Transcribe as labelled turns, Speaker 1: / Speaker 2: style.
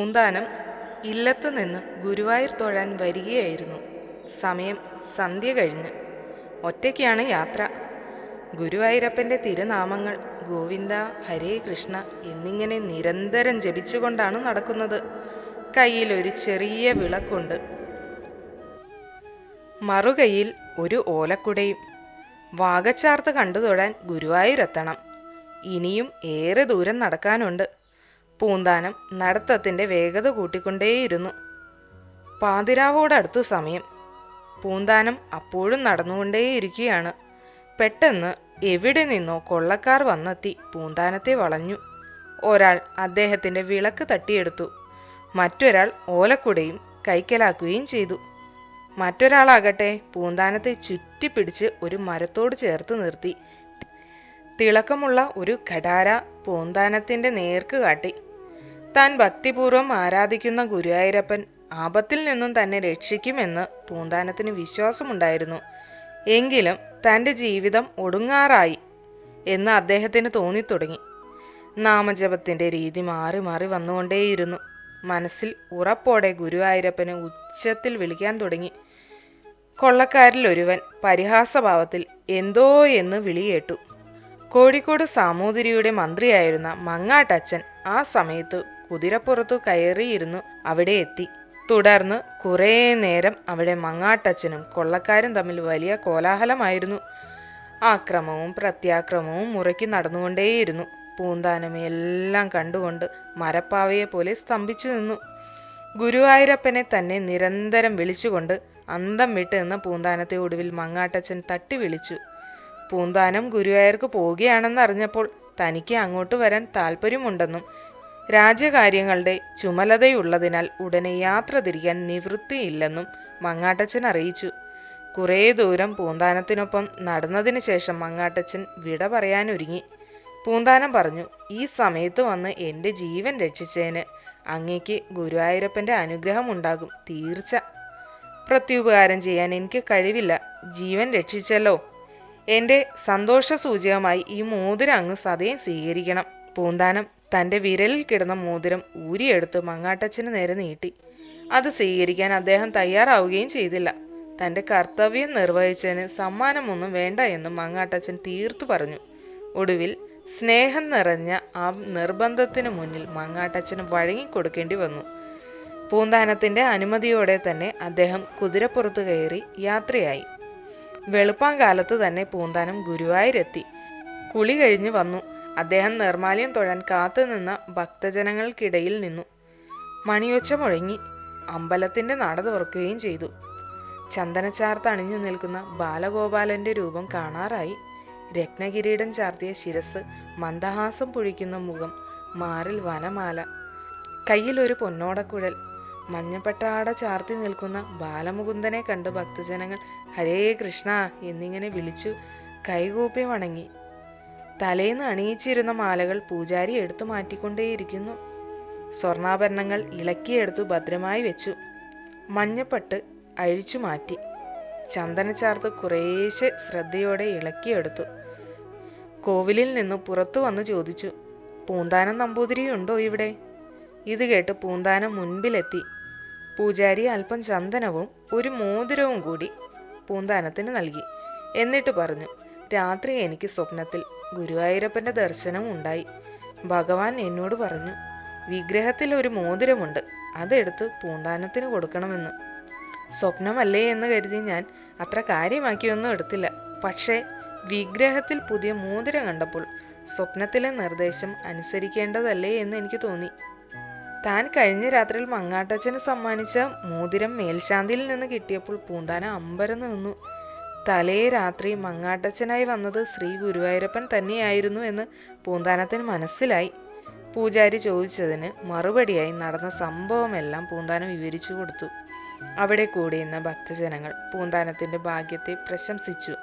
Speaker 1: പൂന്താനം ഇല്ലത്ത് നിന്ന് ഗുരുവായൂർ തൊഴാൻ വരികയായിരുന്നു. സമയം സന്ധ്യ കഴിഞ്ഞ്. ഒറ്റയ്ക്കാണ് യാത്ര. ഗുരുവായൂരപ്പൻ്റെ തിരുനാമങ്ങൾ ഗോവിന്ദ, ഹരേ കൃഷ്ണ എന്നിങ്ങനെ നിരന്തരം ജപിച്ചുകൊണ്ടാണ് നടക്കുന്നത്. കയ്യിലൊരു ചെറിയ വിളക്കുണ്ട്. മറുകൈയിൽ ഒരു ഓലക്കുടയും. വാകച്ചാർത്ത് കണ്ടു തൊഴാൻ ഗുരുവായൂരെത്തണം. ഇനിയും ഏറെ ദൂരം നടക്കാനുണ്ട്. പൂന്താനം നടത്തത്തിൻ്റെ വേഗത കൂട്ടിക്കൊണ്ടേയിരുന്നു. പാതിരാവോടടുത്തു സമയം. പൂന്താനം അപ്പോഴും നടന്നുകൊണ്ടേയിരിക്കുകയാണ്. പെട്ടെന്ന് എവിടെ നിന്നോ കൊള്ളക്കാർ വന്നെത്തി പൂന്താനത്തെ വളഞ്ഞു. ഒരാൾ അദ്ദേഹത്തിൻ്റെ വിളക്ക് തട്ടിയെടുത്തു. മറ്റൊരാൾ ഓലക്കുടയും കൈക്കലാക്കുകയും ചെയ്തു. മറ്റൊരാളാകട്ടെ പൂന്താനത്തെ ചുറ്റിപ്പിടിച്ച് ഒരു മരത്തോട് ചേർത്ത് നിർത്തി. തിളക്കമുള്ള ഒരു ഘടാര പൂന്താനത്തിൻ്റെ നേർക്ക് കാട്ടി. താൻ ഭക്തിപൂർവ്വം ആരാധിക്കുന്ന ഗുരുവായൂരപ്പൻ ആപത്തിൽ നിന്നും തന്നെ രക്ഷിക്കുമെന്ന് പൂന്താനത്തിന് വിശ്വാസമുണ്ടായിരുന്നു. എങ്കിലും തൻ്റെ ജീവിതം ഒടുങ്ങാറായി എന്ന് അദ്ദേഹത്തിന് തോന്നിത്തുടങ്ങി. നാമജപത്തിൻ്റെ രീതി മാറി മാറി വന്നുകൊണ്ടേയിരുന്നു. മനസ്സിൽ ഉറപ്പോടെ ഗുരുവായൂരപ്പനെ ഉച്ചത്തിൽ വിളിക്കാൻ തുടങ്ങി. കൊള്ളക്കാരിൽ ഒരുവൻ പരിഹാസഭാവത്തിൽ എന്തോ എന്ന് വിളികേട്ടു. കോഴിക്കോട് സാമൂതിരിയുടെ മന്ത്രിയായിരുന്ന മങ്ങാട്ടച്ചൻ ആ സമയത്ത് കുതിരപ്പുറത്തു കയറിയിരുന്നു അവിടെ എത്തി. തുടർന്ന് കുറേ നേരം അവിടെ മങ്ങാട്ടച്ചനും കൊള്ളക്കാരും തമ്മിൽ വലിയ കോലാഹലമായിരുന്നു. ആക്രമവും പ്രത്യാക്രമവും മുറയ്ക്ക് നടന്നുകൊണ്ടേയിരുന്നു. പൂന്താനം എല്ലാം കണ്ടുകൊണ്ട് മരപ്പാവയെ പോലെ സ്തംഭിച്ചു നിന്നു. ഗുരുവായൂരപ്പനെ തന്നെ നിരന്തരം വിളിച്ചുകൊണ്ട് അന്തം വിട്ട് നിന്ന പൂന്താനത്തെ ഒടുവിൽ മങ്ങാട്ടച്ചൻ തട്ടി വിളിച്ചു. പൂന്താനം ഗുരുവായൂർക്ക് പോവുകയാണെന്നറിഞ്ഞപ്പോൾ തനിക്ക് അങ്ങോട്ട് വരാൻ താല്പര്യമുണ്ടെന്നും രാജ്യകാര്യങ്ങളുടെ ചുമലതയുള്ളതിനാൽ ഉടനെ യാത്ര തിരിക്കാൻ നിവൃത്തിയില്ലെന്നും മങ്ങാട്ടച്ചൻ അറിയിച്ചു. കുറേ ദൂരം പൂന്താനത്തിനൊപ്പം നടന്നതിന് ശേഷം മങ്ങാട്ടച്ചൻ വിട പറയാനൊരുങ്ങി. പൂന്താനം പറഞ്ഞു, ഈ സമയത്ത് വന്ന് എൻ്റെ ജീവൻ രക്ഷിച്ചതിന് അങ്ങേക്ക് ഗുരുവായൂരപ്പൻ്റെ അനുഗ്രഹം ഉണ്ടാകും, തീർച്ച. പ്രത്യുപകാരം ചെയ്യാൻ എനിക്ക് കഴിവില്ല. ജീവൻ രക്ഷിച്ചല്ലോ. എൻ്റെ സന്തോഷസൂചകമായി ഈ മോതിരം അങ്ങ് സദയം സ്വീകരിക്കണം. പൂന്താനം തൻ്റെ വിരലിൽ കിടന്ന മോതിരം ഊരിയെടുത്ത് മങ്ങാട്ടച്ചന് നേരെ നീട്ടി. അത് സ്വീകരിക്കാൻ അദ്ദേഹം തയ്യാറാവുകയും ചെയ്തില്ല. തൻ്റെ കർത്തവ്യം നിർവഹിച്ചതിന് സമ്മാനമൊന്നും വേണ്ട എന്ന് മങ്ങാട്ടച്ചൻ തീർത്തു പറഞ്ഞു. ഒടുവിൽ സ്നേഹം നിറഞ്ഞ ആ നിർബന്ധത്തിന് മുന്നിൽ മങ്ങാട്ടച്ചന് വഴങ്ങിക്കൊടുക്കേണ്ടി വന്നു. പൂന്താനത്തിൻ്റെ അനുമതിയോടെ തന്നെ അദ്ദേഹം കുതിരപ്പുറത്ത് കയറി യാത്രയായി. വെളുപ്പാങ്കാലത്ത് തന്നെ പൂന്താനം ഗുരുവായൂരെത്തി. കുളി കഴിഞ്ഞ് വന്നു. അദ്ദേഹം നിർമാല്യം തൊഴാൻ കാത്തുനിന്ന ഭക്തജനങ്ങൾക്കിടയിൽ നിന്നു. മണിയൊച്ച മുഴങ്ങി. അമ്പലത്തിൻ്റെ നട തുറക്കുകയും ചെയ്തു. ചന്ദനച്ചാർത്ത് അണിഞ്ഞു നിൽക്കുന്ന ബാലഗോപാലൻ്റെ രൂപം കാണാറായി. രത്നകിരീടം ചാർത്തിയ ശിരസ്, മന്ദഹാസം പൊഴിക്കുന്ന മുഖം, മാറിൽ വനമാല, കയ്യിലൊരു പൊന്നോടക്കുഴൽ. മഞ്ഞപ്പട്ടാട ചാർത്തി നിൽക്കുന്ന ബാലമുകുന്ദനെ കണ്ട് ഭക്തജനങ്ങൾ ഹരേ കൃഷ്ണ എന്നിങ്ങനെ വിളിച്ചു കൈകൂപ്പി വണങ്ങി. തലേന്ന് അണിയിച്ചിരുന്ന മാലകൾ പൂജാരി എടുത്തു മാറ്റിക്കൊണ്ടേയിരിക്കുന്നു. സ്വർണ്ണാഭരണങ്ങൾ ഇളക്കിയെടുത്തു ഭദ്രമായി വെച്ചു. മഞ്ഞപ്പട്ട് അഴിച്ചു മാറ്റി. ചന്ദനച്ചാർത്ത് കുറേശ്ശെ ശ്രദ്ധയോടെ ഇളക്കിയെടുത്തു. കോവിലിൽ നിന്ന് പുറത്തു വന്ന് ചോദിച്ചു, പൂന്താനം നമ്പൂതിരിയുണ്ടോ ഇവിടെ? ഇത് കേട്ട് പൂന്താനം മുൻപിലെത്തി. പൂജാരി അല്പം ചന്ദനവും ഒരു മോതിരവും കൂടി പൂന്താനത്തിന് നൽകി. എന്നിട്ട് പറഞ്ഞു, രാത്രി എനിക്ക് സ്വപ്നത്തിൽ ഗുരുവായൂരപ്പൻ്റെ ദർശനം ഉണ്ടായി. ഭഗവാൻ എന്നോട് പറഞ്ഞു, വിഗ്രഹത്തിൽ ഒരു മോതിരമുണ്ട്, അതെടുത്ത് പൂന്താനത്തിന് കൊടുക്കണമെന്ന്. സ്വപ്നമല്ലേ എന്ന് കരുതി ഞാൻ അത്ര കാര്യമാക്കിയൊന്നും എടുത്തില്ല. പക്ഷേ വിഗ്രഹത്തിൽ പുതിയ മോതിരം കണ്ടപ്പോൾ സ്വപ്നത്തിലെ നിർദ്ദേശം അനുസരിക്കേണ്ടതല്ലേ എന്ന് എനിക്ക് തോന്നി. താൻ കഴിഞ്ഞ രാത്രിയിൽ മങ്ങാട്ടച്ചന് സമ്മാനിച്ച മോതിരം മേൽശാന്തിയിൽ നിന്ന് കിട്ടിയപ്പോൾ പൂന്താനം അമ്പരന്ന് നിന്നു. തലേ രാത്രി മങ്ങാട്ടച്ചനായി വന്നത് ശ്രീ ഗുരുവായൂരപ്പൻ തന്നെയായിരുന്നു എന്ന് പൂന്താനത്തിന് മനസ്സിലായി. പൂജാരി ചോദിച്ചതിന് മറുപടിയായി നടന്ന സംഭവമെല്ലാം പൂന്താനം വിവരിച്ചു കൊടുത്തു. അവിടെ കൂടിയുന്ന ഭക്തജനങ്ങൾ പൂന്താനത്തിൻ്റെ ഭാഗ്യത്തെ പ്രശംസിച്ചു.